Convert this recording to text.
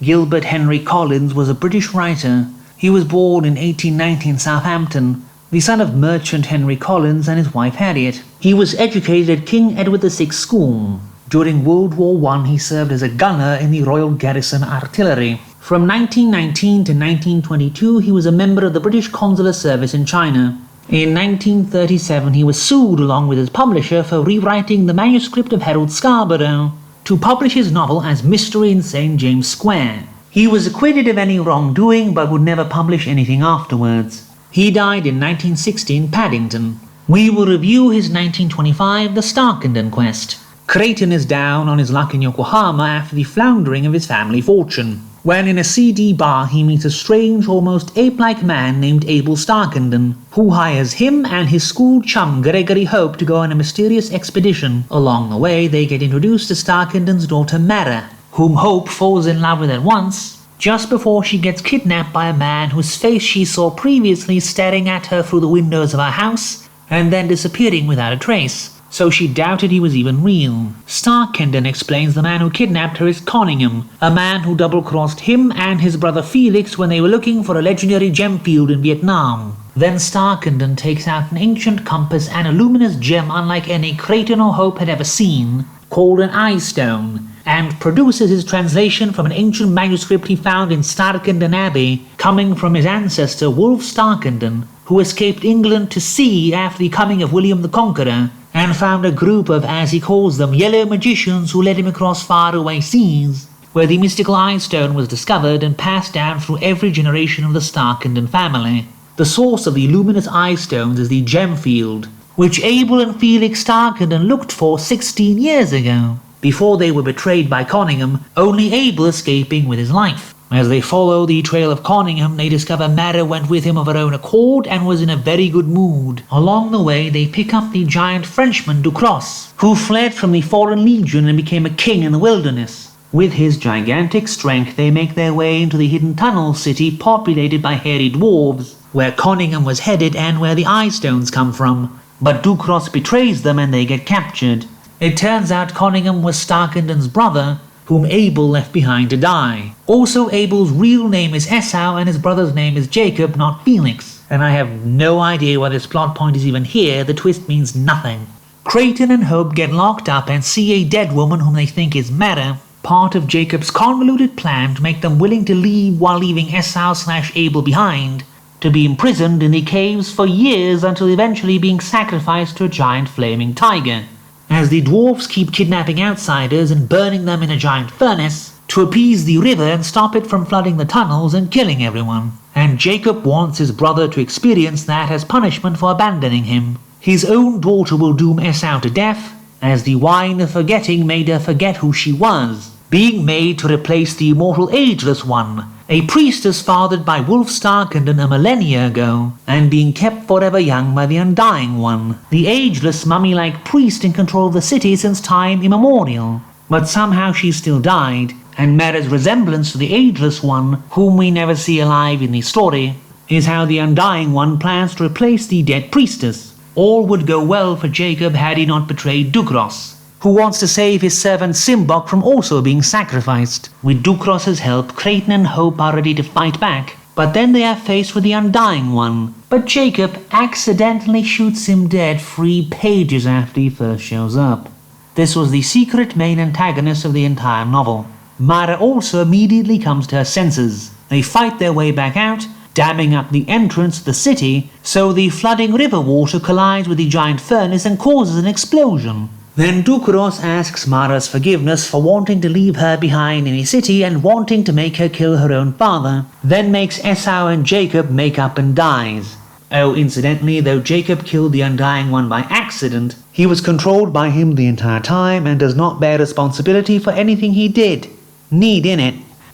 Gilbert Henry Collins was a British writer. He was born in 1890 in Southampton, the son of merchant Henry Collins and his wife Harriet. He was educated at King Edward VI School. During World War I, he served as a gunner in the Royal Garrison Artillery. From 1919 to 1922, he was a member of the British Consular Service in China. In 1937, he was sued along with his publisher for rewriting the manuscript of Harold Scarborough to publish his novel as Mystery in St. James Square. He was acquitted of any wrongdoing but would never publish anything afterwards. He died in 1960 in Paddington. We will review his 1925 The Starkenden Quest. Creighton is down on his luck in Yokohama after the floundering of his family fortune. When in a seedy bar he meets a strange, almost ape-like man named Abel Starkenden, who hires him and his school chum Gregory Hope to go on a mysterious expedition. Along the way they get introduced to Starkenden's daughter Mara, whom Hope falls in love with at once, just before she gets kidnapped by a man whose face she saw previously staring at her through the windows of her house and then disappearing without a trace. So she doubted he was even real. Starkenden explains the man who kidnapped her is Conyngham, a man who double-crossed him and his brother Felix when they were looking for a legendary gem field in Vietnam. Then Starkenden takes out an ancient compass and a luminous gem unlike any Creighton or Hope had ever seen, called an eye stone, and produces his translation from an ancient manuscript he found in Starkenden Abbey, coming from his ancestor Wulf Starkenden, who escaped England to sea after the coming of William the Conqueror, and found a group of, as he calls them, yellow magicians who led him across faraway seas, where the mystical eye stone was discovered and passed down through every generation of the Starkenden family. The source of the luminous eye stones is the gem field, which Abel and Felix Starkenden looked for 16 years ago, before they were betrayed by Conyngham, only Abel escaping with his life. As they follow the trail of Conyngham, they discover Mara went with him of her own accord and was in a very good mood. Along the way, they pick up the giant Frenchman Ducros, who fled from the Foreign Legion and became a king in the wilderness. With his gigantic strength, they make their way into the hidden tunnel city populated by hairy dwarves, where Conyngham was headed and where the eye stones come from. But Ducros betrays them and they get captured. It turns out Conyngham was Starkenden's brother, whom Abel left behind to die. Also, Abel's real name is Esau and his brother's name is Jacob, not Felix. And I have no idea why this plot point is even here, the twist means nothing. Creighton and Hope get locked up and see a dead woman whom they think is Mara, part of Jacob's convoluted plan to make them willing to leave while leaving Esau/Abel behind, to be imprisoned in the caves for years until eventually being sacrificed to a giant flaming tiger. As the dwarfs keep kidnapping outsiders and burning them in a giant furnace to appease the river and stop it from flooding the tunnels and killing everyone. And Jacob wants his brother to experience that as punishment for abandoning him. His own daughter will doom Esau to death, as the wine of forgetting made her forget who she was, being made to replace the immortal Ageless One, a priestess fathered by Wulf Starkenden a millennia ago, and being kept forever young by the Undying One, the ageless mummy-like priest in control of the city since time immemorial. But somehow she still died, and Mara's resemblance to the Ageless One, whom we never see alive in the story, is how the Undying One plans to replace the dead priestess. All would go well for Jacob had he not betrayed Ducros, who wants to save his servant Simbok from also being sacrificed. With Ducros' help, Creighton and Hope are ready to fight back, but then they are faced with the Undying One. But Jacob accidentally shoots him dead 3 pages after he first shows up. This was the secret main antagonist of the entire novel. Mara also immediately comes to her senses. They fight their way back out, damming up the entrance to the city, so the flooding river water collides with the giant furnace and causes an explosion. Then Ducros asks Mara's forgiveness for wanting to leave her behind in the city and wanting to make her kill her own father, then makes Esau and Jacob make up and dies. Oh, incidentally, though Jacob killed the Undying One by accident, he was controlled by him the entire time and does not bear responsibility for anything he did. Need in it.